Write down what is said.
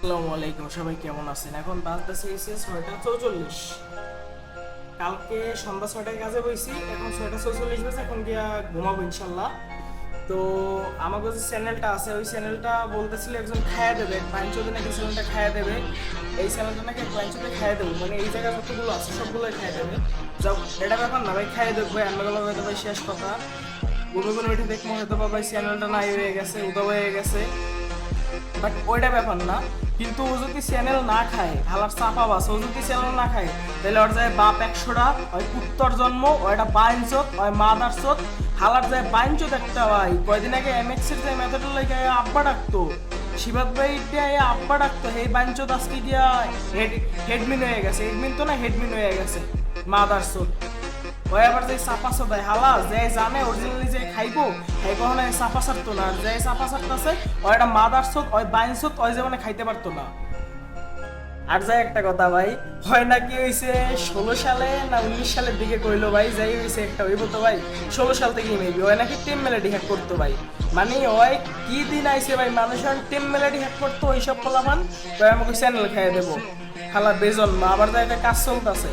আসসালামু আলাইকুম, সবাই কেমন আছেন? এখন বাজতেছে এসে 6টা 44। কালকে সন্ধ্যা 6টায় কাজে বইছি, এখন 6টা 44 বাজে, এখন গিয়া ঘুমাবো ইনশাল্লাহ। তো আমার কাছে চ্যানেলটা আছে, ওই চ্যানেলটা বলতেছিল একজন খাইয়া দেবে, পাঁচশো নাকি চ্যানেলটা খাইয়া দেবে। এই চ্যানেলটা নাকি পাঁচশোতে খাইয়া দেবো, মানে এই জায়গায় যতগুলো আছে সবগুলোই খাইয়া দেবে। যাও, এটা ব্যাপার না ভাই, খাইয়া দেখবো রান্নাগুলো হয়তো ভাই শেষ কথা। ঘুমে ঘুমে উঠে দেখবো হয়তো বা ভাই চ্যানেলটা নাই হয়ে গেছে, উদা হয়ে গেছে। বাট ওইটা ব্যাপার না, কিন্তু ও যদি চ্যানেল না খায়, হালার চাপা বাস, ও যদি চ্যানেল না খায় তাহলে ওর যায় বাপ 100টা, ওই উত্তর জন্ম, ওই একটা বাইনচোত, ওই মাদার চোত, হালার যায় বাইনচোত একটা। ভাই কয়দিন আগে এমএক্স এর যে মেথডের লাগে আব্বা ডাকতো, শিবাদ ভাই আব্বা ডাকতো, এই বাইনচোত আজকে গিয়া হেডমিন হয়ে গেছে, হেডমিন তো না হেডমিন হয়ে গেছে মাদার চোত। ওই আবার যে চাপা দেয় হালা, যে জানে অরিজিনালি যে খাইবো খাইবো না, চাপা সারতো না, আর যে চাপা সারতেছে ওই একটা মাদার সোত, ওই বাইন সোত, ওই যে মানে খাইতে পারতো না। আর যাই একটা কথা ভাই, হয় না কি হয়েছে 16 সালে না 19 সালের দিকে কইলো ভাই, যাই হয়েছে একটা হইব তো ভাই 16 সাল থেকে মেবি ওই নাকি টিম মেলেডি হ্যাক করতো ভাই। মানে ওই কি দিন আইছে ভাই, মানুষের টিম মেলেডি হ্যাক করতো ওইসব পোলাপান, তো আমাকে চ্যানেল খাইয়ে দেবো। খালা বেজন মা, আবার যাই একটা কাজ চলতেছে।